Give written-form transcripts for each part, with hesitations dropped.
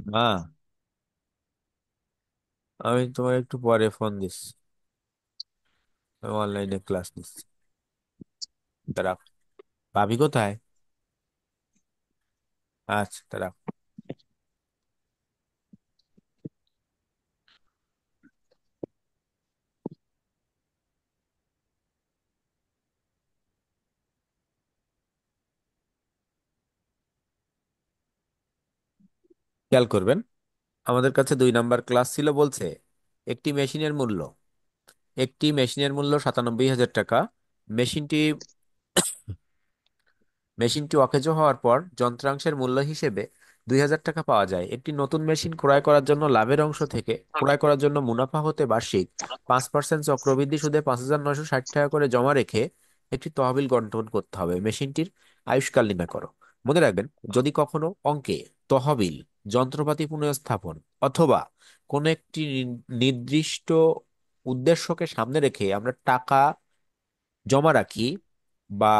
মা, আমি তোমার একটু পরে ফোন দিচ্ছি। আমি অনলাইনে ক্লাস নিচ্ছি। তারা ভাবি কোথায়? আচ্ছা, তারা খেয়াল করবেন। আমাদের কাছে 2 নাম্বার ক্লাস ছিল, বলছে একটি মেশিনের মূল্য একটি মেশিনের মূল্য 97,000 টাকা। মেশিনটি মেশিনটি অকেজো হওয়ার পর যন্ত্রাংশের মূল্য হিসেবে 2,000 টাকা পাওয়া যায়। একটি নতুন মেশিন ক্রয় করার জন্য লাভের অংশ থেকে ক্রয় করার জন্য মুনাফা হতে বার্ষিক 5% চক্রবৃদ্ধি সুদে 5,960 টাকা করে জমা রেখে একটি তহবিল গঠন করতে হবে। মেশিনটির আয়ুষ্কাল নির্ণয় করো। মনে রাখবেন, যদি কখনো অঙ্কে তহবিল, যন্ত্রপাতি পুনঃস্থাপন অথবা কোনো একটি নির্দিষ্ট উদ্দেশ্যকে সামনে রেখে আমরা টাকা জমা রাখি বা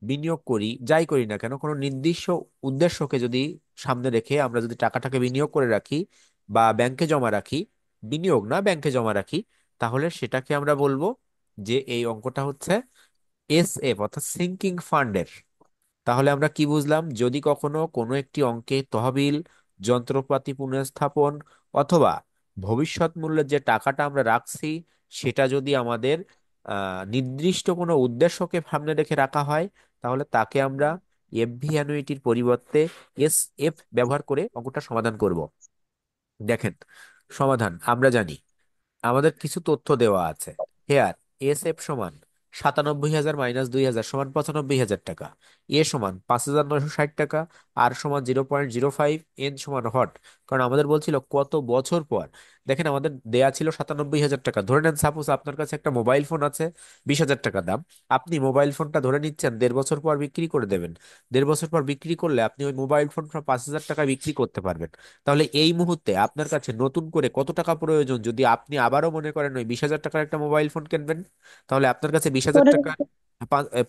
বিনিয়োগ করি, যাই করি না কেন, কোনো নির্দিষ্ট উদ্দেশ্যকে যদি সামনে রেখে আমরা যদি টাকাটাকে বিনিয়োগ করে রাখি বা ব্যাংকে জমা রাখি, বিনিয়োগ না ব্যাংকে জমা রাখি, তাহলে সেটাকে আমরা বলবো যে এই অঙ্কটা হচ্ছে এস এফ অর্থাৎ সিঙ্কিং ফান্ডের। তাহলে আমরা কি বুঝলাম? যদি কখনো কোনো একটি অঙ্কে তহবিল, যন্ত্রপাতি পুনঃস্থাপন অথবা ভবিষ্যৎ মূল্যের যে টাকাটা আমরা রাখছি সেটা যদি আমাদের নির্দিষ্ট কোনো উদ্দেশ্যকে সামনে রেখে রাখা হয়, তাহলে তাকে আমরা এফভি অ্যানুইটির পরিবর্তে এস এফ ব্যবহার করে অঙ্কটা সমাধান করব। দেখেন, সমাধান আমরা জানি। আমাদের কিছু তথ্য দেওয়া আছে। হেয়ার এস এফ সমান 97,000 মাইনাস 2,000 সমান 95,000 টাকা। এ সমান 5,960 টাকা। আর সমান 0.05। এন সমান হট। কারণ আমাদের বলছিল কত বছর পর। দেখেন, আমাদের দেয়া ছিল 97,000 টাকা। ধরে নেন সাপোজ আপনার কাছে একটা মোবাইল ফোন আছে, 20,000 টাকা দাম। আপনি মোবাইল ফোনটা ধরে নিচ্ছেন 1.5 বছর পর বিক্রি করে দেবেন। 1.5 বছর পর বিক্রি করলে আপনি ওই মোবাইল ফোনটা 5,000 টাকা বিক্রি করতে পারবেন। তাহলে এই মুহূর্তে আপনার কাছে নতুন করে কত টাকা প্রয়োজন, যদি আপনি আবারও মনে করেন ওই 20,000 টাকার একটা মোবাইল ফোন কিনবেন? তাহলে আপনার কাছে 20,000 টাকা,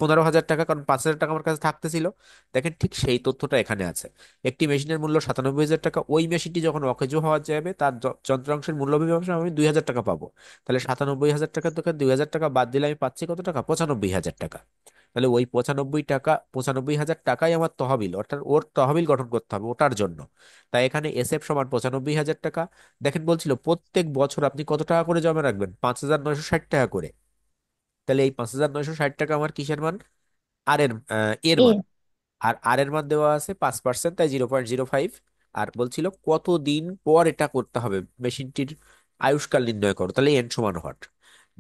15,000 টাকা, কারণ 5,000 টাকা আমার কাছে থাকতেছিল। দেখেন, ঠিক সেই তথ্যটা এখানে আছে। একটি মেশিনের মূল্য 97,000 টাকা। ওই মেশিনটি যখন অকেজো হওয়া যাবে তার যন্ত্রাংশের মূল্য বিবেচনা আমি 2,000 টাকা পাবো। তাহলে 97,000 টাকা থেকে 2,000 টাকা বাদ দিলে আমি পাচ্ছি কত টাকা? 95,000 টাকা। তাহলে ওই 95,000 টাকাই আমার তহবিল, অর্থাৎ ওর তহবিল গঠন করতে হবে ওটার জন্য। তাই এখানে এসএফ সমান 95,000 টাকা। দেখেন, বলছিল প্রত্যেক বছর আপনি কত টাকা করে জমা রাখবেন? 5,960 টাকা করে। তাহলে এই 5,960 টাকা আমার কিসের মান? এর মান। এ আর এর মান দেওয়া আছে 5%, তাই 0.05। আর বলছিল কতদিন পর এটা করতে হবে, মেশিনটির আয়ুষ্কাল নির্ণয় করো, তাহলে এন সমান হট।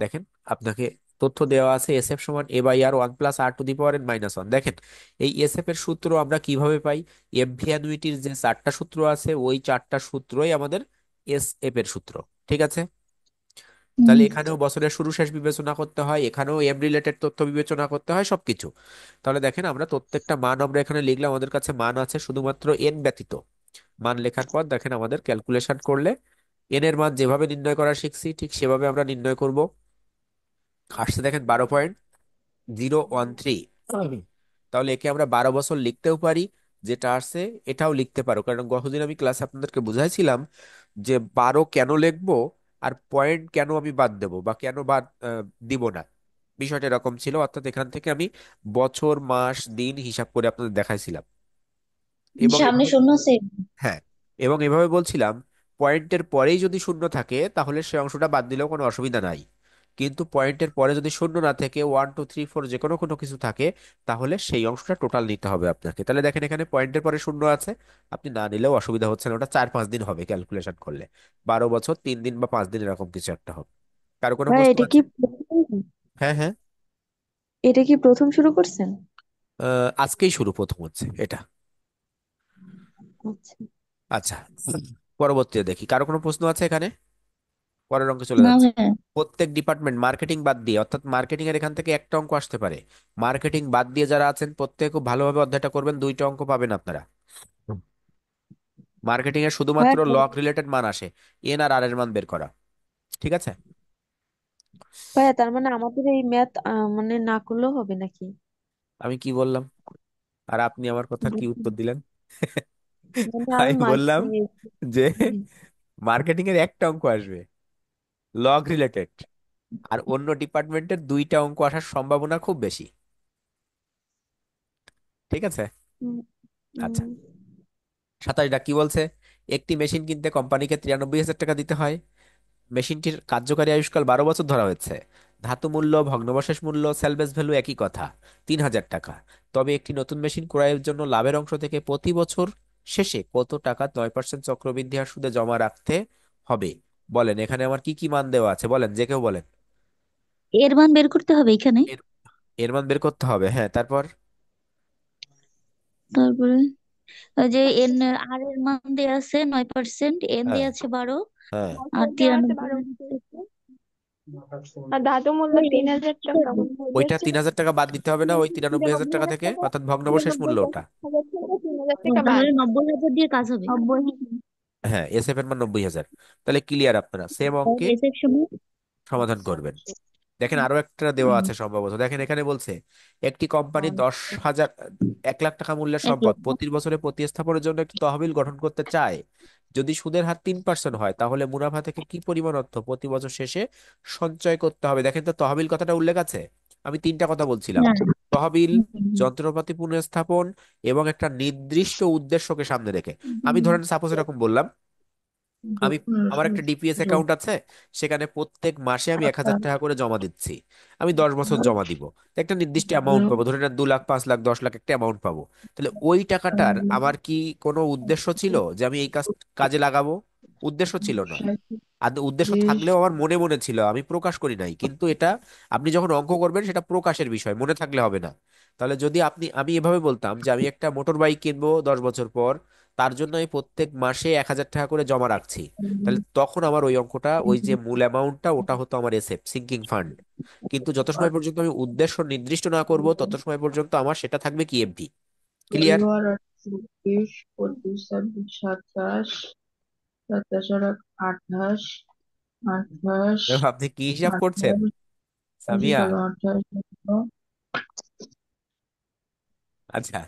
দেখেন, আপনাকে তথ্য দেওয়া আছে এস এফ সমান এ বাই আর 1 + r⁻n−1। দেখেন, এই এস এফ এর সূত্র আমরা কিভাবে পাই? এফভি অ্যানুইটির যে 4টা সূত্র আছে, ওই 4টা সূত্রই আমাদের এস এফ এর সূত্র। ঠিক আছে? তাহলে হুম। এখানেও বছরের শুরু শেষ বিবেচনা করতে হয়, এখানেও এম রিলেটেড তথ্য বিবেচনা করতে হয়, সবকিছু। তাহলে দেখেন, আমরা প্রত্যেকটা মান আমরা এখানে লিখলাম, আমাদের কাছে মান আছে শুধুমাত্র এন ব্যতীত। মান লেখার পর দেখেন, আমাদের ক্যালকুলেশন করলে এন এর মান যেভাবে নির্ণয় করা শিখছি ঠিক সেভাবে আমরা নির্ণয় করব। আসছে দেখেন 12.013। তাহলে একে আমরা 12 বছর লিখতেও পারি, যেটা আসছে এটাও লিখতে পারো। কারণ গতদিন আমি ক্লাসে আপনাদেরকে বুঝাইছিলাম যে 12 কেন লিখবো আর পয়েন্ট কেন আমি বাদ দেবো বা কেন বাদ দিব না। বিষয়টা এরকম ছিল, অর্থাৎ এখান থেকে আমি বছর মাস দিন হিসাব করে আপনাদের দেখাইছিলাম। এবং সামনে এভাবে, শূন্য আছে। হ্যাঁ, এবং এভাবে বলছিলাম পয়েন্টের পরেই যদি শূন্য থাকে তাহলে সে অংশটা বাদ দিলেও কোনো অসুবিধা নাই। কিন্তু পয়েন্টের পরে যদি শূন্য না থেকে 1 2 3 4 যে কোনো কোনো কিছু থাকে, তাহলে সেই অংশটা টোটাল নিতে হবে আপনাকে। তাহলে দেখেন, এখানে পয়েন্টের পরে শূন্য আছে, আপনি না নিলেও অসুবিধা হচ্ছে না। ওটা 4 5 দিন হবে ক্যালকুলেশন করলে। 12 বছর 3 দিন বা 5 দিন এরকম কিছু একটা হবে। কারো কোনো ভাই প্রশ্ন এটা কি আছে? হ্যাঁ, হ্যাঁ। এটা কি প্রথম শুরু করছেন? আজকেই শুরু, প্রথম হচ্ছে এটা। আচ্ছা। আচ্ছা, পরবর্তীতে দেখি কারো কোনো প্রশ্ন আছে এখানে। পরের অঙ্কে চলে না যাচ্ছে। হ্যাঁ। প্রত্যেক ডিপার্টমেন্ট মার্কেটিং বাদ দিয়ে, অর্থাৎ মার্কেটিং এর এখান থেকে একটা অঙ্ক আসতে পারে। মার্কেটিং বাদ দিয়ে যারা আছেন প্রত্যেকে খুব ভালোভাবে অধ্যায়টা করবেন, 2টা অঙ্ক পাবেন আপনারা। মার্কেটিং এর শুধুমাত্র ভাইয়া লগ রিলেটেড মান আসে, এন আর এর মান বের করা। ঠিক আছে? ভাইয়া তার মানে আমাদের এই ম্যাথ মানে না করলেও হবে নাকি? আমি কি বললাম আর আপনি আমার কথা কি উত্তর দিলেন? মানে আমি আমি বললাম মারছি। যে মার্কেটিং এর একটা অঙ্ক আসবে লগ রিলেটেড, আর অন্য ডিপার্টমেন্টের দুইটা অঙ্ক আসার সম্ভাবনা খুব বেশি। ঠিক আছে। হুম, আচ্ছা, হুম। 27 কি বলছে? একটি মেশিন কিনতে কোম্পানিকে 93,000 টাকা দিতে হয়। মেশিনটির কার্যকারী আয়ুষ্কাল 12 বছর ধরা হয়েছে। ধাতু মূল্য, ভগ্নাবশেষ মূল্য, স্যালভেজ ভ্যালু একই কথা, 3,000 টাকা। তবে একটি নতুন মেশিন ক্রয়ের জন্য লাভের অংশ থেকে প্রতি বছর শেষে কত টাকা 9% চক্রবৃদ্ধি হার সুদে জমা রাখতে হবে? বলেন, এখানে আমার কি কি মান দেওয়া আছে, বলেন, যে কেউ বলেন। এর মান বের করতে হবে এখানে। এর এর মান বের করতে হবে, হ্যাঁ, তারপর? তারপরে ওই যে এন আর এর মান দেয়া আছে 9%, এন হ্যাঁ, দেয়া আছে 12, হ্যাঁ। আর বছর দেওয়া আছে 93 12 আর ধাতু মূল্য 3,000 টাকা। ওইটা 3,000 টাকা বাদ দিতে হবে না ওই 93,000 টাকা থেকে, অর্থাৎ ভগ্নাবশেষ মূল্য ওটা। 93,000 টাকা বাদ। তাহলে 90,000 দিয়ে কাজ হবে। 90। হ্যাঁ, এসএফ এর মান 90,000। তাহলে ক্লিয়ার, আপনারা সেম আর অঙ্কে এস এর সময় সমাধান করবেন। দেখেন আরো একটা দেওয়া আছে সম্ভবত, দেখেন এখানে বলছে একটি কোম্পানি 10,000 1 লাখ টাকা মূল্যের এক সম্পদ লক্ষ প্রতি বছরে প্রতিস্থাপনের জন্য একটি তহবিল গঠন করতে চায়। যদি সুদের হার 3% হয় তাহলে মুনাফা থেকে কি পরিমাণ অর্থ প্রতি বছর শেষে সঞ্চয় করতে হবে? দেখেন তো তহবিল কথাটা উল্লেখ আছে। আমি তিনটা কথা বলছিলাম: হ্যাঁ। তহবিল, হুম, হুম, যন্ত্রপাতি পুনঃস্থাপন, এবং একটা নির্দিষ্ট উদ্দেশ্যকে সামনে রেখে। আমি ধরেন সাপোজ এরকম বললাম, আমি আমার একটা ডিপিএস অ্যাকাউন্ট আছে, সেখানে প্রত্যেক মাসে আমি 1,000 টাকা করে জমা দিচ্ছি। আমি 10 বছর জমা দিব, তো একটা নির্দিষ্ট অ্যামাউন্ট পাবো, ধরে নেন 2 লাখ, 5 লাখ, 10 লাখ একটা অ্যামাউন্ট পাবো। তাহলে ওই টাকাটার আমার কি কোনো উদ্দেশ্য ছিল যে আমি এই কাজে লাগাবো? উদ্দেশ্য ছিল না। আর উদ্দেশ্য থাকলেও আমার মনে মনে ছিল, আমি প্রকাশ করি নাই, কিন্তু এটা আপনি যখন অঙ্ক করবেন সেটা প্রকাশের বিষয়, মনে থাকলে হবে না। তাহলে যদি আমি এভাবে বলতাম যে আমি একটা মোটর বাইক কিনবো 10 বছর পর, তার জন্য আমি প্রত্যেক মাসে 1,000 টাকা করে জমা রাখছি, তাহলে তখন আমার ওই অঙ্কটা, ওই যে মূল অ্যামাউন্টটা, ওটা হতো আমার এসএফ, সিঙ্কিং ফান্ড। কিন্তু যত সময় পর্যন্ত আমি উদ্দেশ্য নির্দিষ্ট না করব তত সময় পর্যন্ত আমার সেটা থাকবে কি, এফডি। ক্লিয়ার? 12, 18, 24, 25, 26, 27, 27 আর 28, 28, আপনি কি হিসাব করছেন 28, সামিয়া? 28, আচ্ছা,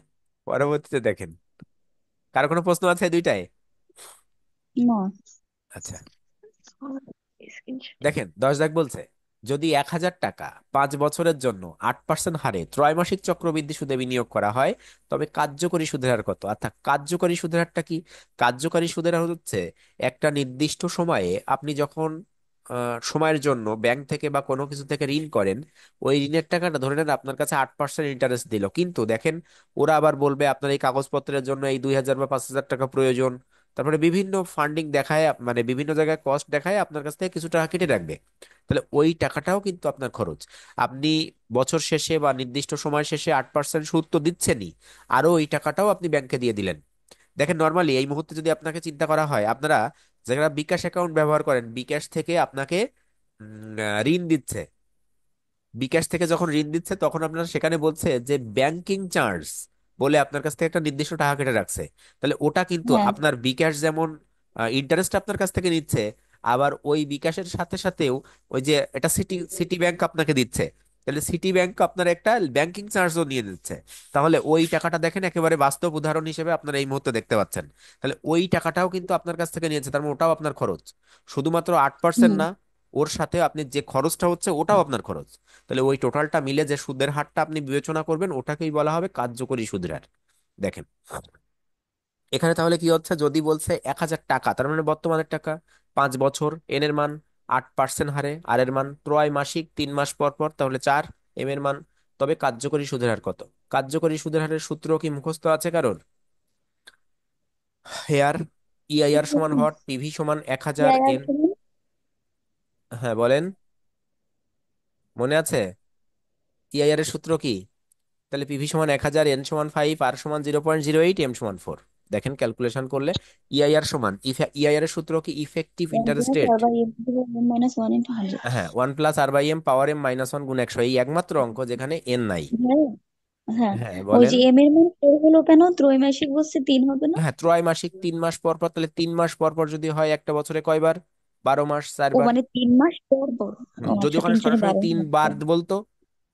পরবর্তীতে দেখেন, কার কোনো প্রশ্ন আছে এই দুইটায়? না। আচ্ছা, স্ক্রিনশট। দেখেন 10 দাগ বলছে যদি 1,000 টাকা 5 বছরের জন্য 8% হারে ত্রৈমাসিক চক্রবৃদ্ধি সুদে বিনিয়োগ করা হয়, তবে কার্যকরী সুদের হার কত? অর্থাৎ কার্যকরী সুদের হারটা কি? কার্যকরী সুদের হার হচ্ছে একটা নির্দিষ্ট সময়ে আপনি যখন সময়ের জন্য ব্যাংক থেকে বা কোনো কিছু থেকে ঋণ করেন, ওই ঋণের টাকাটা ধরে নেন আপনার কাছে 8% ইন্টারেস্ট দিল, কিন্তু দেখেন ওরা আবার বলবে আপনার এই কাগজপত্রের জন্য এই 2,000 বা 5,000 টাকা প্রয়োজন। তারপরে বিভিন্ন ফান্ডিং দেখায়, মানে বিভিন্ন জায়গায় কস্ট দেখায়, আপনার কাছ থেকে কিছু টাকা কেটে রাখবে। তাহলে ওই টাকাটাও কিন্তু আপনার খরচ। আপনি বছর শেষে বা নির্দিষ্ট সময় শেষে 8% সুদ তো দিচ্ছেনই, আরো ওই টাকাটাও আপনি ব্যাংকে দিয়ে দিলেন। দেখেন নর্মালি এই মুহূর্তে যদি আপনাকে চিন্তা করা হয়, আপনারা যারা বিকাশ অ্যাকাউন্ট ব্যবহার করেন, বিকাশ থেকে আপনাকে ঋণ দিচ্ছে, বিকাশ থেকে যখন ঋণ দিচ্ছে তখন আপনার সেখানে বলছে যে ব্যাংকিং চার্জ বলে আপনার কাছ থেকে একটা নির্দিষ্ট টাকা কেটে রাখছে। তাহলে ওটা কিন্তু হ্যাঁ। আপনার বিকাশ যেমন ইন্টারেস্ট আপনার কাছ থেকে নিচ্ছে, আবার ওই বিকাশের সাথে সাথেও ওই যে এটা সিটি সিটি ব্যাংক আপনাকে দিচ্ছে, তাহলে সিটি ব্যাংক আপনার একটা ব্যাংকিং চার্জও নিয়ে দিচ্ছে। তাহলে ওই টাকাটা দেখেন একেবারে বাস্তব উদাহরণ হিসেবে আপনারা এই মুহূর্তে দেখতে পাচ্ছেন। তাহলে ওই টাকাটাও কিন্তু আপনার কাছ থেকে নিয়েছে, তার মানে ওটাও আপনার খরচ। শুধুমাত্র 8% হুম। না, ওর সাথে আপনি যে খরচটা হচ্ছে ওটাও আপনার খরচ। তাহলে ওই টোটালটা মিলে যে সুদের হারটা আপনি বিবেচনা করবেন ওটাকেই বলা হবে কার্যকরী সুদের হার। দেখেন এখানে তাহলে কি হচ্ছে, যদি বলছে 1,000 টাকা তার মানে বর্তমানের টাকা, 5 বছর, এন এর মান 8% হারে, আর এর মান ত্রৈমাসিক 3 মাস পর পর, তাহলে 4 এম এর মান। তবে কার্যকরী সুদের হার কত? কার্যকরী সুদের হারের সূত্র কি মুখস্থ আছে কারোর? হেয়ার, ইআইআর সমান হট, পিভি সমান 1,000 ইয়ার এন। সমান হ্যাঁ বলেন, মনে আছে? ইআইআর এর সূত্র কি? তাহলে পিভি সমান 1,000, এন সমান 5, আর সমান 0.08, এম সমান 4। দেখেন ক্যালকুলেশন করলে ইআইআর সমান, ইআইআর এর সূত্র কি? Effective M interest plus rate. আর বাই এম মাইনাস 1 × 100। হ্যাঁ, 1+r/m পাওয়ার m - 1 গুণ 100, এই একমাত্র অঙ্ক যেখানে এন নাই। হ্যাঁ। হ্যাঁ। হ্যাঁ ওই বলেন। যে এম এর মান 4 হলো কেন? ত্রৈমাসিক বলছে 3 হবে না? হ্যাঁ, ত্রৈমাসিক 3 মাস পর পর, তাহলে 3 মাস পর পর যদি হয় একটা বছরে কয়বার? 12 মাস, ও 4 বার। মানে 3 মাস পর পর। ও যদি আচ্ছা, ওখানে 3 × সরাসরি 12 3 বার আচ্ছা। বলতো,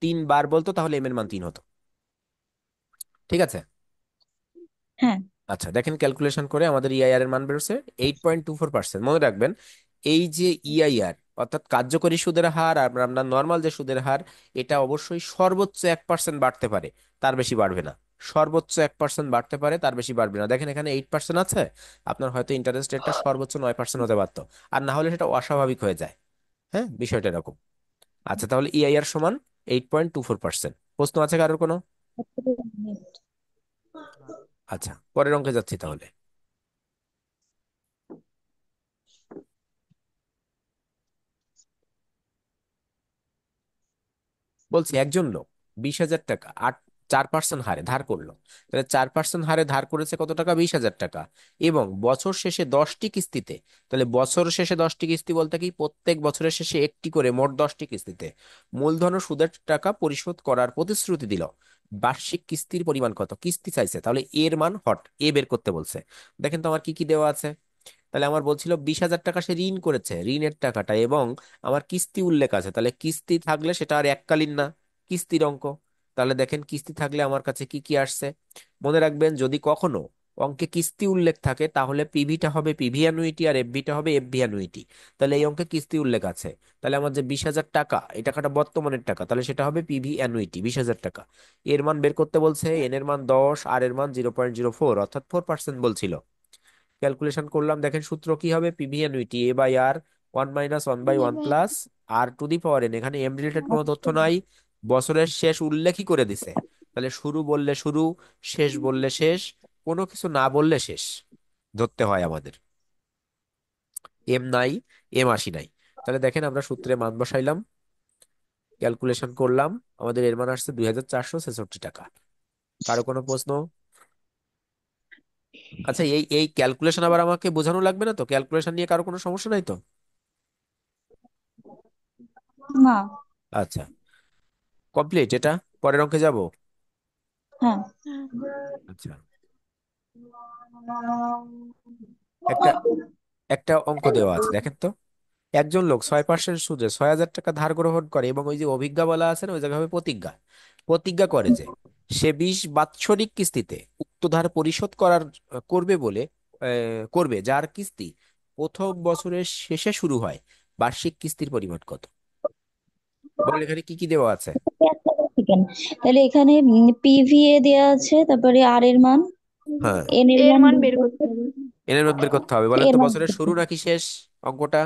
3 বার বলতো, তাহলে এম এর মান 3 হতো। ঠিক আছে। হ্যাঁ। আচ্ছা দেখেন, ক্যালকুলেশন করে আমাদের ইআইআর এর মান বেরোছে 8.24%। মনে রাখবেন, এই যে ইআইআর অর্থাৎ কার্যকরী সুদের হার আর আমরা নর্মাল যে সুদের হার, এটা অবশ্যই সর্বোচ্চ 1% বাড়তে পারে, তার বেশি বাড়বে না। সর্বোচ্চ 1% বাড়তে পারে, তার বেশি বাড়বে না। দেখেন এখানে 8% আছে, আপনার হয়তো ইন্টারেস্ট রেটটা সর্বোচ্চ 9% হতে পারতো, আর না হলে সেটা অস্বাভাবিক হয়ে যায়। হ্যাঁ, বিষয়টা এরকম। আচ্ছা, তাহলে ইআইআর সমান 8.24%। প্রশ্ন আছে কারোর কোনো? আচ্ছা, পরের অঙ্কে যাচ্ছি তাহলে। বলছি একজন লোক 20,000 টাকা 4% হারে ধার করলো। তাহলে 4% হারে ধার করেছে কত টাকা? 20,000 টাকা। এবং বছর শেষে 10টি কিস্তিতে, তাহলে বছর শেষে 10টি কিস্তি বলতে কি, প্রত্যেক বছরের শেষে একটি করে মোট 10টি কিস্তিতে মূলধন ও সুদের টাকা পরিশোধ করার প্রতিশ্রুতি দিল। বার্ষিক কিস্তির পরিমাণ কত? কিস্তি চাইছে, তাহলে এর মান হট এ বের করতে বলছে। দেখেন তো আমার কি কি দেওয়া আছে। তাহলে আমার বলছিল 20,000 টাকা সে ঋণ করেছে, ঋণের টাকাটা, এবং আমার কিস্তি উল্লেখ আছে। তাহলে কিস্তি থাকলে সেটা আর এককালীন না, কিস্তির অঙ্ক। তাহলে দেখেন কিস্তি থাকলে আমার কাছে কি কি আসছে। মনে রাখবেন, যদি কখনো অঙ্কে কিস্তি উল্লেখ থাকে তাহলে পিভিটা হবে পিভি অ্যানুইটি আর এফভিটা হবে এফভি অ্যানুইটি। তাহলে এই অঙ্কে কিস্তি উল্লেখ আছে, তাহলে আমার যে 20,000 টাকা, এই টাকাটা বর্তমানের টাকা, তাহলে সেটা হবে পিভি অ্যানুইটি 20,000 টাকা। এর মান বের করতে বলছে, এন এর মান 10 আর এর মান 0.04 অর্থাৎ 4% বলছিল। ক্যালকুলেশন করলাম, দেখেন সূত্র কি হবে, PV annuity A by R, 1 - 1/1 plus R to the power N. এখানে এম রিলেটেড কোনো তথ্য নাই, বছরের শেষ উল্লেখই করে দিছে। তাহলে শুরু বললে শুরু, শেষ বললে শেষ, কোনো কিছু না বললে শেষ ধরতে হয় আমাদের। এম নাই, এম আসি নাই। তাহলে দেখেন আমরা সূত্রে মান বসাইলাম, ক্যালকুলেশন করলাম, আমাদের এর মান আসছে 2,466 টাকা। কারো কোনো প্রশ্ন? আচ্ছা, এই এই ক্যালকুলেশন আবার আমাকে বোঝানো লাগবে না তো? ক্যালকুলেশন নিয়ে কারো কোনো সমস্যা নাই তো? না। আচ্ছা, কমপ্লিট এটা। পরের অঙ্কে যাব। হ্যাঁ। আচ্ছা, একটা একটা অঙ্ক দেওয়া আছে, দেখেন তো। একজন লোক 6% সুদে 6,000 টাকা ধার গ্রহণ করে, এবং ওই যে অভিজ্ঞা বলা আছে না, ওই জায়গায় হবে প্রতিজ্ঞা। প্রতিজ্ঞা করে যে সে 20 বাৎসরিক কিস্তিতে উক্ত ধার পরিশোধ করবে বলে, করবে, যার কিস্তি প্রথম বছরের শেষে শুরু হয়। বার্ষিক কিস্তির পরিমাণ কত? বলেন এখানে কি কি দেওয়া আছে। সেকেন্ড। তাহলে এখানে পিভিএ দেয়া আছে, তারপরে আর এর মান, হ্যাঁ, এন এর এর মান মান বের বের করতে করতে হবে। এর মধ্যে বের করতে হবে। বলেন এর তো মান বের বছরের করতে শুরু হবে। নাকি শেষ অঙ্কটা?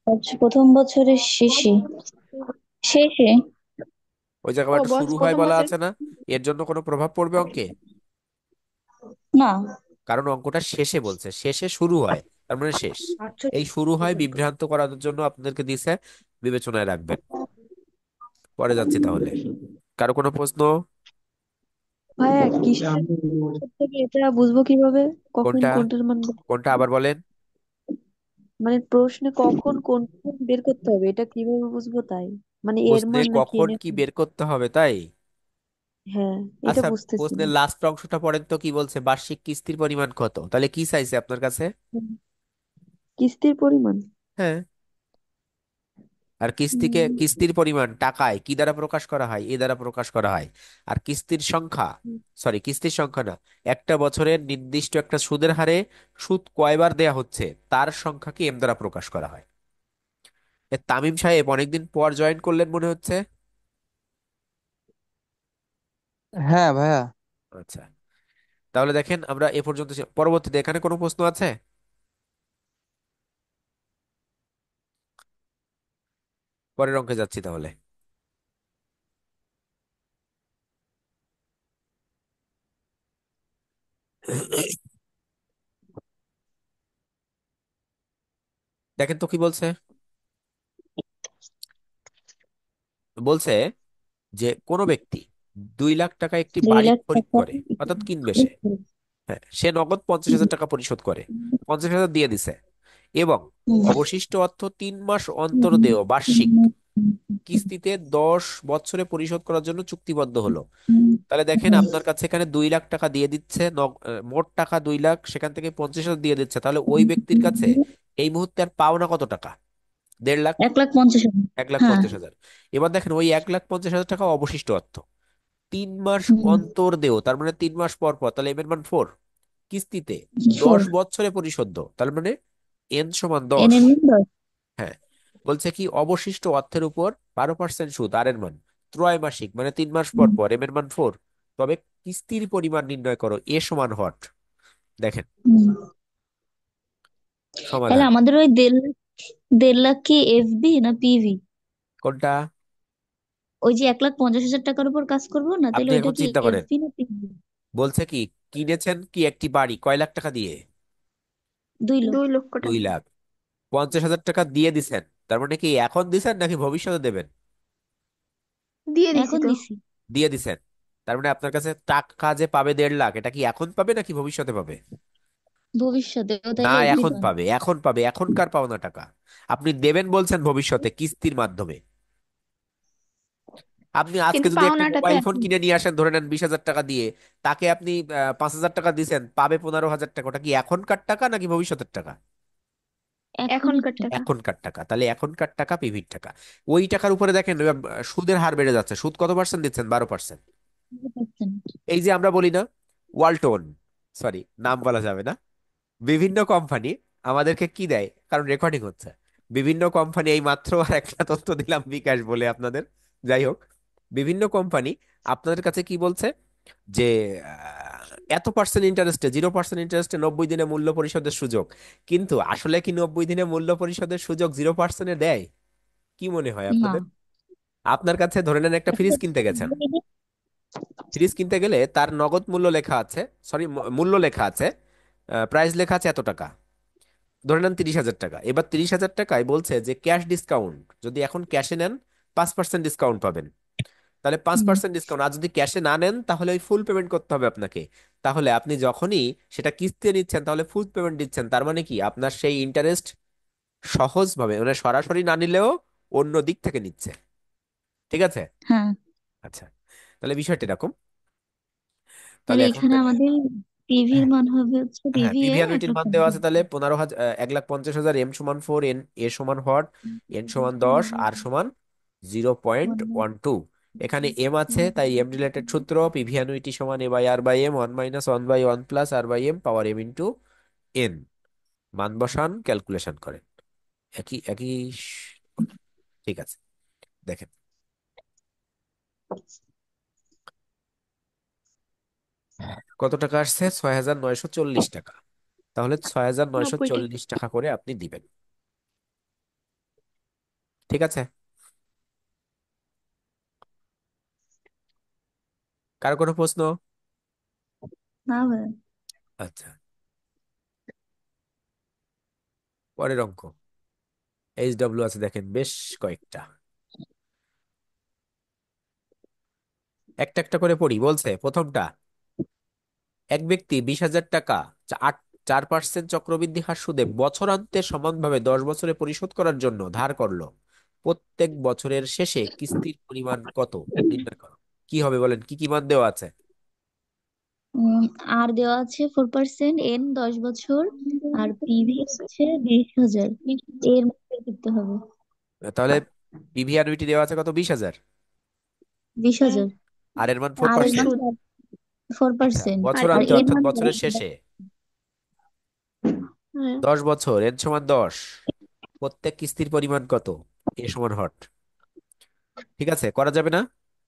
আচ্ছা, প্রথম বছরের শেষে, শেষে। ওই জায়গায় ও একটা বস শুরু হয় প্রথম বলা বছর। আছে না, এর জন্য কোনো প্রভাব পড়বে অঙ্কে? না। কারণ অঙ্কটা শেষে বলছে, শেষে শুরু হয়, তার মানে শেষ। এই শুরু হয় বিভ্রান্ত করার জন্য আপনাদেরকে দিছে, বিবেচনায় রাখবেন। পরে যাচ্ছি তাহলে। কারো কোনো প্রশ্ন? ভাইয়া কিসের থেকে এটা বুঝবো কিভাবে, কখন কোনটা? কোনটার মান কোনটা আবার বলেন। মানে প্রশ্নে কখন কোনটা বের করতে হবে এটা কিভাবে বুঝবো তাই, মানে এর প্রশ্নে মান নাকি কখন এনের কি মান? বের করতে হবে তাই? হ্যাঁ, এটা আচ্ছা, বুঝতেছি না। প্রশ্নের লাস্ট অংশটা পড়েন তো, কি বলছে? বার্ষিক কিস্তির পরিমাণ কত? তাহলে কি চাইছে আপনার কাছে? হুম, কিস্তির পরিমাণ। হ্যাঁ, আর হুম, কিস্তির পরিমাণ টাকায় কি দ্বারা প্রকাশ করা হয়? এ দ্বারা প্রকাশ করা হয়। আর কিস্তির সংখ্যা, সরি কিস্তির সংখ্যা না, একটা বছরের নির্দিষ্ট একটা সুদের হারে সুদ কয়বার দেয়া হচ্ছে তার সংখ্যাকে এম দ্বারা প্রকাশ করা হয়। তামিম সাহেব অনেকদিন পর জয়েন করলেন মনে হচ্ছে। হ্যাঁ ভাইয়া। আচ্ছা, তাহলে দেখেন আমরা এ পর্যন্ত পরবর্তীতে এখানে কোনো প্রশ্ন আছে? পরের অঙ্কে যাচ্ছি তাহলে। দেখেন তো কি বলছে। বলছে যে কোনো ব্যক্তি 2 লাখ টাকা একটি দুই বাড়ি লাখ খরিদ টাকা করে, অর্থাৎ কিনবে সে। হ্যাঁ, সে নগদ 50,000 টাকা পরিশোধ করে, 50,000 দিয়ে দিছে, এবং অবশিষ্ট অর্থ 3 মাস অন্তর দেয় বার্ষিক কিস্তিতে 10 বছরে পরিশোধ করার জন্য চুক্তিবদ্ধ হলো। তাহলে দেখেন আপনার কাছে এখানে 2 লাখ টাকা দিয়ে দিচ্ছে, মোট টাকা 2 লাখ, সেখান থেকে 50,000 দিয়ে দিচ্ছে, তাহলে ওই ব্যক্তির কাছে এই মুহূর্তে আর পাওনা কত টাকা? 1.5 লাখ। 1,50,000। এক লাখ হ্যাঁ। পঞ্চাশ হাজার এবার দেখেন ওই 1,50,000 টাকা অবশিষ্ট অর্থ 3 মাস হুম, অন্তর দেও, তার মানে 3 মাস পর পর, তাহলে এম এর মান 4। কিস্তিতে ফোর 10 বছরে পরিশোধ্য, তার মানে এন সমান এন 10। এর মান 10। হ্যাঁ, বলছে কি অবশিষ্ট অর্থের উপর 12% সুদ, আর এর মান ত্রৈমাসিক মানে 3 মাস পর পর, এম এর মান 4। তবে কিস্তির পরিমাণ নির্ণয় করো, এ সমান হট। দেখেন তাহলে সমাধান আমাদের ওই 1.5 লাখ কি এফবি না পিভি? কোনটা। ওই যে 1,50,000 টাকার উপর কাজ করবো না, তাহলে আপনি ওইটা এখন কি চিন্তা করেন, এফবি না পিভি? বলছে কি কিনেছেন কি একটি বাড়ি কয় লাখ টাকা দিয়ে? 2 লাখ। 2 লক্ষ টাকা। 2 লাখ। 50,000 টাকা দিয়ে দিছেন, তার মানে কি এখন দিছেন নাকি ভবিষ্যতে দেবেন? দিয়ে দিছি এখন তো। দিছি। দিয়ে দিছেন, তার মানে আপনার কাছে টাকা যে পাবে 1.5 লাখ, এটা কি এখন পাবে নাকি ভবিষ্যতে পাবে? ভবিষ্যতে ও না, তাইলে এখনই এখন পান। পাবে, এখন পাবে, এখনকার পাওনা টাকা। আপনি দেবেন বলছেন ভবিষ্যতে কিস্তির মাধ্যমে। আপনি আজকে কিন্তু যদি একটি পাওনাটা তো মোবাইল ফোন এখন। কিনে নিয়ে আসেন, ধরে নেন 20,000 টাকা দিয়ে, তাকে আপনি 5,000 টাকা দিছেন, পাবে 15,000 টাকা, ওটা কি এখনকার টাকা নাকি ভবিষ্যতের টাকা? এখনই এখনকার টাকা। টাকা। এখনকার টাকা। তাহলে এখনকার টাকা পিভির টাকা। ওই টাকার উপরে দেখেন সুদের হার বেড়ে যাচ্ছে। সুদ কত পার্সেন্ট দিচ্ছেন? 12%। 100%। এই যে আমরা বলি না, ওয়ালটন, সরি নাম বলা যাবে না, বিভিন্ন কোম্পানি আমাদেরকে কি দেয়, কারণ রেকর্ডিং হচ্ছে, বিভিন্ন কোম্পানি, এই মাত্র আর একটা তথ্য দিলাম বিকাশ বলে আপনাদের, যাই হোক, বিভিন্ন কোম্পানি আপনাদের কাছে কি বলছে যে এত পার্সেন্ট ইন্টারেস্টে, 0% ইন্টারেস্টে 90 দিনে মূল্য পরিশোধের সুযোগ। কিন্তু আসলে কি 90 দিনে মূল্য পরিশোধের সুযোগ 0%-এ দেয়? কি মনে হয় না। আপনাদের? আপনার কাছে ধরে নেন একটা ফ্রিজ কিনতে গেছেন, ফ্রিজ কিনতে গেলে তার নগদ মূল্য লেখা আছে, সরি মূল্য লেখা আছে, প্রাইস লেখা আছে এত টাকা, ধরে নেন 30,000 টাকা। এবার 30,000 টাকায় বলছে যে ক্যাশ ডিসকাউন্ট, যদি এখন ক্যাশে নেন 5% ডিসকাউন্ট পাবেন। তাহলে পাঁচ হুম। পার্সেন্ট ডিসকাউন্ট, আর যদি ক্যাশে না নেন তাহলে ওই ফুল পেমেন্ট করতে হবে আপনাকে। তাহলে আপনি যখনই সেটা কিস্তি নিচ্ছেন তাহলে ফুল পেমেন্ট দিচ্ছেন, তার মানে কি আপনার সেই ইন্টারেস্ট সহজভাবে মানে সরাসরি না নিলেও অন্য দিক থেকে নিচ্ছে। ঠিক আছে। হ্যাঁ, আচ্ছা, তাহলে বিষয়টা এরকম। তাহলে তাহলে এখন এখানে আমাদের পিভির মান হবে হচ্ছে হ্যাঁ, পিভি এ পিভি এক অ্যানুইটির লাখ মান দেওয়া পঞ্চাশ আছে তাহলে 15,000, 1,50,000, এম সমান 4, এ সমান হট, এন সমান 10, আর সমান 0.12। এখানে এম আছে তাই এম রিলেটেড সূত্র, পিভি অ্যানুইটি সমান A by R by M, 1 - 1/1 plus R by M power M into N. মান বসান, ক্যালকুলেশন করেন। একই একই okay, ঠিক আছে। দেখেন কত টাকা আসছে, 6,940 টাকা। তাহলে ছয় হাজার নয়শো 90 টাকা। চল্লিশ টাকা করে আপনি দিবেন। ঠিক আছে। কারো কোনো প্রশ্ন? না ভাই। আচ্ছা, পরের অঙ্ক। HW আছে দেখেন বেশ কয়েকটা, একটা একটা করে পড়ি। বলছে প্রথমটা, এক ব্যক্তি 20,000 টাকা 4% চক্রবৃদ্ধি হার সুদে বছরান্তে সমানভাবে 10 বছরে পরিশোধ করার জন্য ধার করলো। প্রত্যেক বছরের শেষে কিস্তির পরিমাণ কত নির্ণয় করো। কি হবে বলেন, কি কি মান দেওয়া আছে? উম, আর দেওয়া আছে 4%, এন 10 বছর, আর পিভি হচ্ছে 20,000। এর মধ্যে করতে হবে। তাহলে পিভি অ্যানুইটি দেওয়া আছে কত, 20,000, 20,000। আর এর মান ফোর আর এর মান পার্সেন্ট সুদ। ফোর আচ্ছা, পার্সেন্ট আর আর বছরান্তে এর অর্থাৎ মান বছরের শেষে হ্যাঁ। 10 বছর, এন সমান 10, প্রত্যেক কিস্তির পরিমাণ কত, এ সমান হট। ঠিক আছে, করা যাবে না?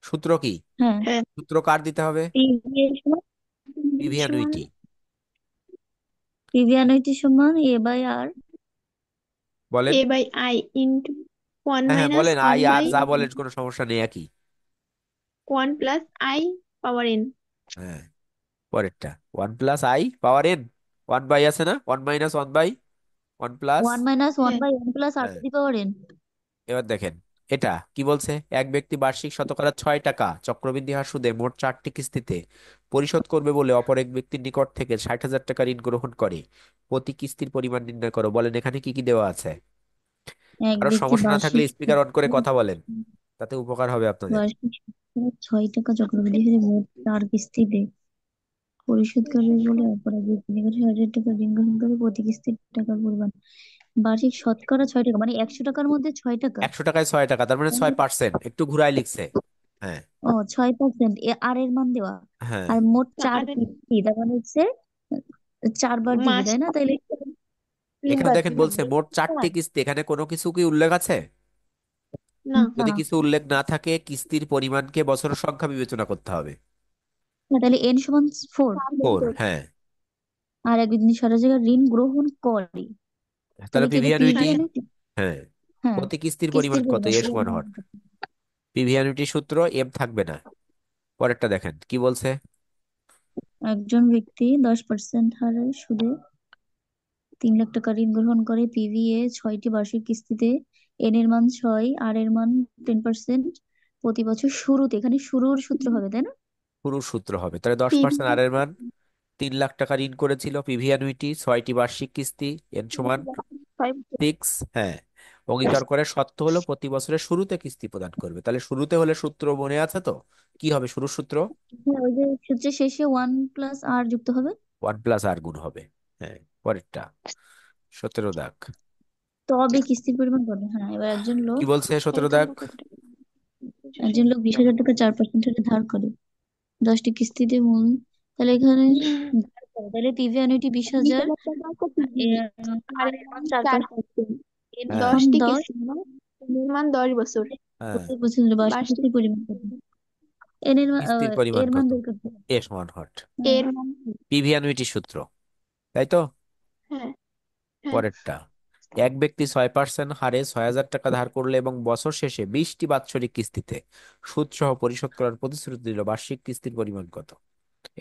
সূত্র কি? হ্যাঁ, হ্যাঁ। সূত্র কার দিতে হবে? পিভি এর সমান পিভি সমান অ্যানুইটি। পিভি আনুইটি সমান এ বাই আর। বলেন। এ বাই আই ইন্টু ওয়ান হ্যাঁ হ্যাঁ মাইনাস বলেন, ওয়ান আই আর বাই যা বলেন কোনো সমস্যা নেই, একই। One plus I power N. হ্যাঁ, পরেরটা 1 + i পাওয়ার n, 1/, আছে না, 1 - 1/1 প্লাস। 1 - 1 হ্যাঁ। বাই এন প্লাস আর হ্যাঁ, টু দি পাওয়ার এন। এবার দেখেন এটা কি বলছে, এক ব্যক্তি বার্ষিক শতকরা 6 টাকা চক্রবৃদ্ধি হার সুদে মোট 4টি কিস্তিতে পরিশোধ করবে বলে অপর এক ব্যক্তির নিকট থেকে 60,000 টাকা ঋণ গ্রহণ করে। প্রতি কিস্তির পরিমাণ নির্ণয় করো। বলেন এখানে কি কি দেওয়া আছে? এক কারো ব্যক্তি সমস্যা না থাকলে বার্ষিক স্পিকার অন করে কথা বলেন, তাতে উপকার হবে আপনাদের। বার্ষিক 6 টাকা চক্রবৃদ্ধি হারে মোট 4 কিস্তিতে পরিশোধ করবে বলে অপর এক ব্যক্তির নিকট 60,000 টাকা ঋণ গ্রহণ করে। প্রতি কিস্তির টাকার পরিমাণ বার্ষিক শতকরা 6 টাকা, মানে 100 টাকার মধ্যে 6 টাকা। 100 টাকায় 6 টাকা, তার মানে 6%, একটু ঘুরায় লিখছে। হ্যাঁ। 6%, আর এর মান দেওয়া। হ্যাঁ। আর মোট চার আর কিস্তি, তার মানে হচ্ছে 4 বার দিবি মাস তাই না, তাইলে এখানে 3 বার দেখেন বলছে থাকবে। মোট 4টি কিস্তি, এখানে কোনো কিছু কি উল্লেখ আছে? না। যদি না, কিছু উল্লেখ না থাকে কিস্তির পরিমাণকে বছরের সংখ্যা বিবেচনা করতে হবে। তাহলে n সমান 4। 4, হ্যাঁ। আর একদিন সারা জায়গায় ঋণ গ্রহণ করে, তাহলে তাহলে কি পিভি এটা পিভি অ্যানুইটি, অ্যানুইটি? হ্যাঁ, হ্যাঁ, প্রতি কিস্তির পরিমাণ কিস্তির কত, পরিমাণ এর সমান হট। পিভি অ্যানুইটি সূত্র এম থাকবে না। পরেরটা দেখেন কি বলছে। একজন ব্যক্তি 10% হারে সুদে 3 লাখ টাকা ঋণ গ্রহণ করে। পিভিএ 6টি বার্ষিক কিস্তিতে, এন এর মান 6, আর এর মান 10% প্রতি বছর শুরুতে। এখানে শুরুর সূত্র হবে তাই না? পুরুষ সূত্র হবে, তাহলে দশ পিভি পার্সেন্ট আর এর মান 3 লাখ টাকা ঋণ করেছিল, পিভি অ্যানুইটি 6টি বার্ষিক কিস্তি, এন সমান 6, হ্যাঁ। অঙ্গীকার করে শর্ত হলো প্রতি বছরের শুরুতে কিস্তি প্রদান করবে। তাহলে শুরুতে হলে সূত্র মনে আছে তো, কি হবে শুরুর সূত্র? হ্যাঁ, ওই যে সূত্রের শেষে 1 + r যুক্ত হবে। 1 + r গুণ হবে, হ্যাঁ। পরেরটা 17 দাগ। তবে কিস্তির পরিমাণ কত? হ্যাঁ, এবার একজন কি লোক বলছে 17 দাগ? 20,000 টাকা 4% হারে ধার করে 10টি কিস্তিতে মূল। তাহলে এখানে ধার করে, তাহলে পিভি অ্যানুইটি 20,000, 20,000 আর আর এর এর মান মান 4%, 4%। এর হ্যাঁ, সমান 10টি 10। কিস্তি মানে এর মান 10 বছর। হ্যাঁ। প্রত্যেক বছর বার্ষিক বার্ষিক কিস্তির পরিমাণ কত? এর এর মা- কিস্তির পরিমাণ এর মান কত, বের করতে হবে। এ সমান হট। হ্যাঁ। এর মান পিভি অ্যানুইটি সূত্র, তাই তো। হ্যাঁ হ্যাঁ পরেরটা, এক ব্যক্তি 6% হারে 6,000 টাকা ধার করলে এবং বছর শেষে 20টি বাৎসরিক কিস্তিতে সুদ সহ পরিশোধ করার প্রতিশ্রুতি দিল, বার্ষিক কিস্তির পরিমাণ কত?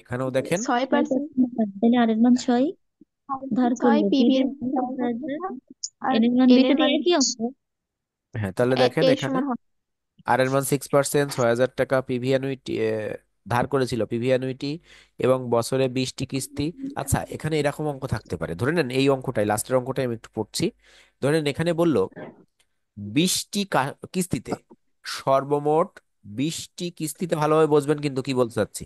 এখানেও দেখেন। 6%। তাহলে আর এর মান 6 ধার 6 করলে, পিভি পিভি এর এর মান মান 6,000, 6,000 আর এর এর মান এন এর দুইটাতে মান একই অঙ্ক। হ্যাঁ, তাহলে দেখেন এর এখানে সমান হয়। আর এর মান 6%, 6,000 টাকা পিভি অ্যানুইটি ধার করেছিল, পিভি অ্যানুইটি, এবং বছরে 20টি কিস্তি। আচ্ছা, এখানে এরকম অঙ্ক থাকতে পারে, ধরে নেন এই অঙ্কটাই, লাস্টের অঙ্কটাই আমি একটু পড়ছি। ধরে নেন এখানে বলল 20টি কিস্তিতে, সর্বমোট 20টি কিস্তিতে, ভালোভাবে বুঝবেন কিন্তু কি বলতে চাচ্ছি।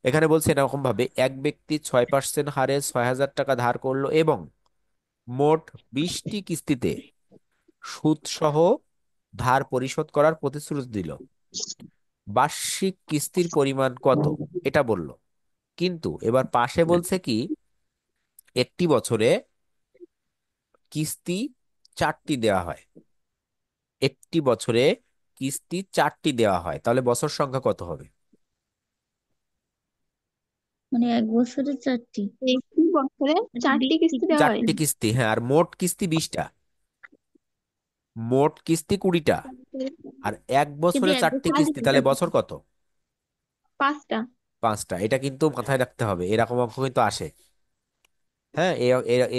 এখানে বলছে এরকম ভাবে, এক ব্যক্তি 6% হারে 6,000 টাকা ধার করলো এবং মোট 20টি কিস্তিতে সুদ সহ ধার পরিশোধ করার প্রতিশ্রুতি দিল, বার্ষিক কিস্তির পরিমাণ কত, এটা বলল। কিন্তু এবার পাশে বলছে কি, একটি বছরে কিস্তি 4টি দেওয়া হয়, একটি বছরে কিস্তি 4টি দেওয়া হয়, তাহলে বছর সংখ্যা কত হবে? মানে 1 বছরে 4টি, একটি বছরে মানে 4টি 20টি কিস্তি দেওয়া হয়। চারটি কিস্তি, হ্যাঁ, আর মোট কিস্তি 20টা, মোট কিস্তি 20টা, আর এক কিন্তু বছরে এক 4টি বছরে কিস্তি, তাহলে বছর কত? 5টা। 5টা। এটা কিন্তু মাথায় রাখতে হবে, এরকম অঙ্ক কিন্তু আসে। হ্যাঁ,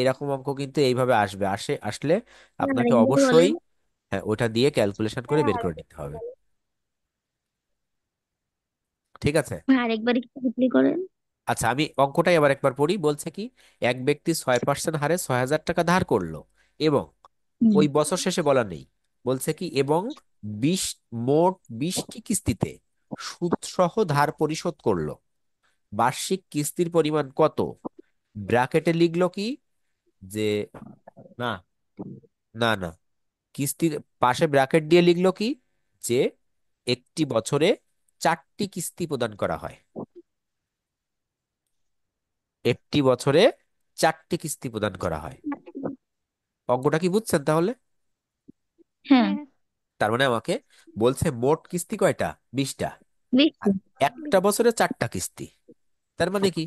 এরকম অঙ্ক কিন্তু এইভাবে আসবে, আসলে আর আপনাকে একবার অবশ্যই, বলেন। হ্যাঁ, ওটা দিয়ে ক্যালকুলেশন করে বের করে নিতে হবে। ঠিক আছে। আরেকবার একটু রিপ্লে করেন। আচ্ছা, আমি অঙ্কটাই আবার একবার পড়ি। বলছে কি, এক ব্যক্তি 6% হারে 6,000 টাকা ধার করলো এবং হুম। ওই বছর শেষে বলা নেই, বলছে কি এবং 20, মোট 20টি কিস্তিতে সুদ সহ ধার পরিশোধ করলো, বার্ষিক কিস্তির পরিমাণ কত? ব্র্যাকেটে লিখলো কি, যে, না, না, না, কিস্তির পাশে ব্র্যাকেট দিয়ে লিখলো কি, যে একটি বছরে 4টি কিস্তি প্রদান করা হয়, একটি বছরে 4টি কিস্তি প্রদান করা হয়। অঙ্কটা কি বুঝছেন তাহলে? হ্যাঁ, হ্যাঁ। তার মানে আমাকে বলছে মোট কিস্তি কয়টা, 20টা, বেশি। আর একটা বছরে 4টা কিস্তি। তার মানে কি,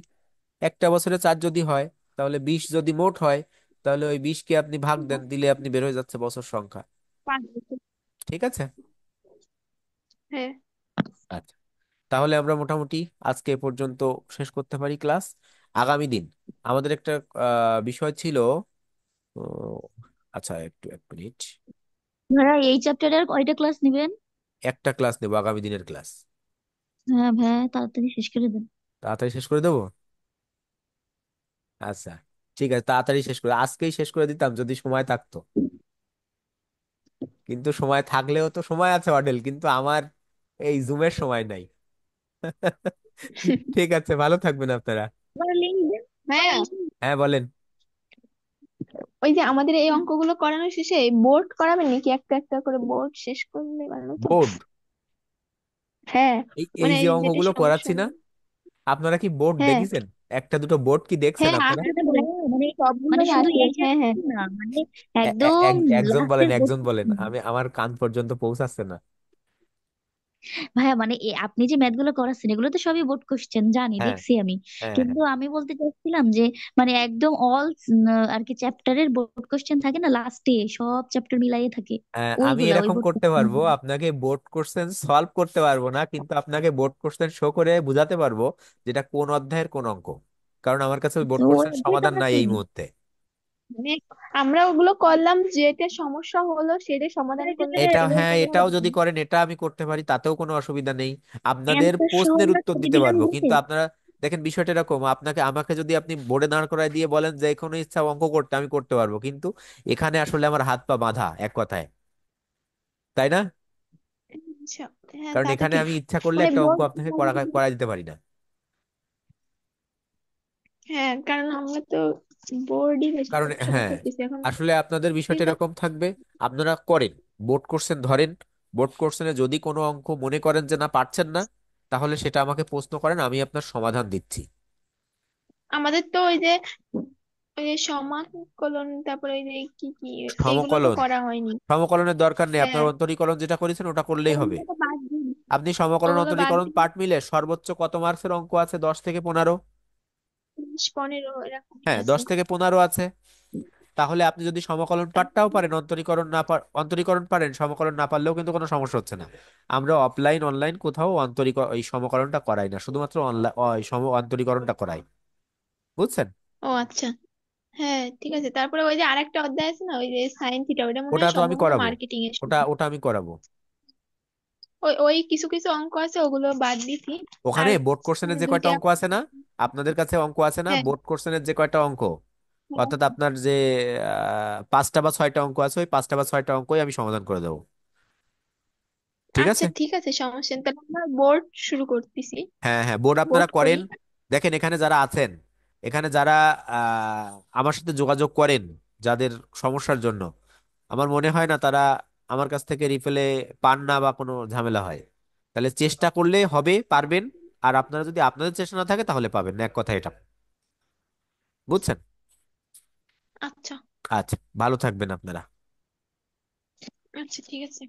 একটা বছরে 4 যদি হয়, তাহলে 20 যদি মোট হয়, তাহলে ওই 20কে আপনি ভাগ দেন, দিলে আপনি বের হয়ে যাচ্ছে বছর সংখ্যা। 5 বছর। ঠিক আছে। হ্যাঁ। আচ্ছা, তাহলে আমরা মোটামুটি আজকে এ পর্যন্ত শেষ করতে পারি ক্লাস। আগামী দিন আমাদের একটা বিষয় ছিল, ও, আচ্ছা, একটু 1 মিনিট। ভাইয়া এই চ্যাপ্টারের কয়টা ক্লাস নেবেন? একটা ক্লাস নেবো, আগামী দিনের ক্লাস। হ্যাঁ ভাইয়া, তাড়াতাড়ি শেষ করে দেন। তাড়াতাড়ি শেষ করে দেবো। আচ্ছা, ঠিক আছে, তাড়াতাড়ি শেষ করে, আজকেই শেষ করে দিতাম যদি সময় থাকতো। কিন্তু সময় থাকলেও তো সময় আছে অডেল, কিন্তু আমার এই জুমের সময় নাই। ঠিক আছে, ভালো থাকবেন আপনারা। লিঙ্ক দেন ভাইয়া। হ্যাঁ, বলেন। ওই যে আমাদের এই অঙ্কগুলো করানো শেষে বোর্ড করাবেন নাকি, একটা একটা করে বোর্ড শেষ করলে ভালো তো। বোর্ড, হ্যাঁ, এই এই মানে যে এই যেটা অঙ্কগুলো সমস্যা করাচ্ছি না, হলো। আপনারা কি বোর্ড হ্যাঁ। দেখেছেন? একটা দুটো বোর্ড কি দেখছেন হ্যাঁ আপনারা? আছে আরে তো, ভাইয়া মানে মানে সবগুলোই শুধু আছে, এই হ্যাঁ হ্যাঁ। চ্যাপ্টার না, মানে একদম একজন বলেন, লাস্টের একজন বলেন, আমি আমার কান পর্যন্ত পৌঁছাচ্ছে না। ভাইয়া মানে আপনি যে ম্যাথ গুলো করাচ্ছেন এগুলো তো সবই বোর্ড কোশ্চেন, জানি, হ্যাঁ, দেখছি আমি। হ্যাঁ, হ্যাঁ। কিন্তু আমি বলতে চাচ্ছিলাম যে মানে একদম অল আর কি চ্যাপ্টারের বোর্ড কোশ্চেন থাকে না, লাস্টে সব চ্যাপ্টার মিলাইয়ে থাকে, আমি ওইগুলা ওই এরকম বোর্ড করতে কোশ্চেন। পারবো, আপনাকে বোর্ড কোশ্চেন সলভ করতে পারবো না, কিন্তু আপনাকে বোর্ড কোশ্চেন শো করে বোঝাতে পারবো যেটা কোন অধ্যায়ের কোন অঙ্ক। কারণ আমার কাছে ওই বোর্ড তো কোশ্চেন দুইটা সমাধান নাই আছে। এই মুহূর্তে। মানে আমরা ওগুলো করলাম, যেটা সমস্যা হলো সেটা সমাধান করলে এটা, তাহলে হ্যাঁ, তাহলে এটাও হবে। যদি করেন এটা আমি করতে পারি, তাতেও কোনো অসুবিধা নেই। আপনাদের অ্যান্সার সহ প্রশ্নের উত্তর ছবি দিতে দিলে পারবো, হবে। কিন্তু আপনারা দেখেন বিষয়টা এরকম, আপনাকে আমাকে যদি আপনি বোর্ডে দাঁড় করায় দিয়ে বলেন যে কোনো ইচ্ছা অঙ্ক করতে, আমি করতে পারবো, কিন্তু এখানে আসলে আমার হাত পা বাঁধা এক কথায়, তাই না? আচ্ছা, হ্যাঁ কারণ তা তো এখানে ঠিক। আমি ইচ্ছা করলে মানে একটা অঙ্ক বোর্ড, আপনাকে করা দিতে পারি না। হ্যাঁ কারণ আমরা তো বোর্ডই বেশি কারণ পরিশ্রম হ্যাঁ, করতেছি এখন। আসলে আপনাদের ঠিক বিষয়টা আছে। এরকম থাকবে, আপনারা করেন, বোর্ড কোশ্চেন ধরেন, বোর্ড কোশ্চেনে যদি কোনো অঙ্ক মনে করেন যে না পারছেন না, তাহলে সেটা আমাকে প্রশ্ন করেন, আমি আপনার সমাধান দিচ্ছি। আমাদের তো ওই যে সমাকলন, তারপরে ওই যে কি কি, এইগুলো তো সমকলন, করা হয়নি। সমকলনের দরকার নেই, আপনার হ্যাঁ, অন্তরীকরণ যেটা করেছেন ওটা করলেই হবে। ওগুলো তো বাদ দিন, আপনি সমকলন ওগুলো বাদ অন্তরীকরণ দিন। পার্ট মিলে সর্বোচ্চ কত মার্কসের অঙ্ক আছে? 10 থেকে 15। 10-15 এরকমই হ্যাঁ, আছে। 10 থেকে 15 আছে। তাহলে আপনি যদি সমকলন পাঠটাও পারেন, অন্তরীকরণ না অন্তরীকরণ পারেন, সমকলন না পারলেও কিন্তু কোনো সমস্যা হচ্ছে না। আমরা অফলাইন অনলাইন কোথাও এই সমকলনটা করাই না, শুধুমাত্র অনলাইন অন্তরীকরণটা করাই। বুঝছেন? ও আচ্ছা, হ্যাঁ ঠিক আছে। তারপরে ওই যে আরেকটা অধ্যায় আছে না, ওই যে সাইন থিটা, ওটা মনে ওটা হয় তো আমি সম্ভবত করাবো, মার্কেটিং এর ওটা শুধু। ওটা আমি করাবো। ওই ওই কিছু কিছু অঙ্ক আছে, ওগুলো বাদ দিছি। ওখানে আর বোর্ড কোশ্চেনের যে কয়টা দুইটা, অঙ্ক আছে না, আপনাদের কাছে অঙ্ক আছে না হ্যাঁ বোর্ড কোশ্চেনের যে কয়টা অঙ্ক, হ্যাঁ। অর্থাৎ আপনার যে 5টা বা 6টা অঙ্ক আছে, ওই 5টা বা 6টা অঙ্কই আমি সমাধান করে দেবো। ঠিক আচ্ছা আছে? ঠিক আছে, সমস্যা নেই। তাহলে আমরা বোর্ড শুরু করতেছি। হ্যাঁ, হ্যাঁ, বোর্ড আপনারা বোর্ড করেন। করি। দেখেন এখানে যারা আছেন, এখানে যারা আমার সাথে যোগাযোগ করেন, যাদের সমস্যার জন্য, আমার মনে হয় না তারা আমার কাছ থেকে রিফেলে পান না বা কোনো ঝামেলা হয়। তাহলে চেষ্টা করলে হবে, পারবেন। আর আপনারা যদি আপনাদের চেষ্টা না থাকে তাহলে পাবেন না, এক কথা এটা। বুঝছেন? আচ্ছা আচ্ছা, ভালো থাকবেন আপনারা। আচ্ছা ঠিক আছে।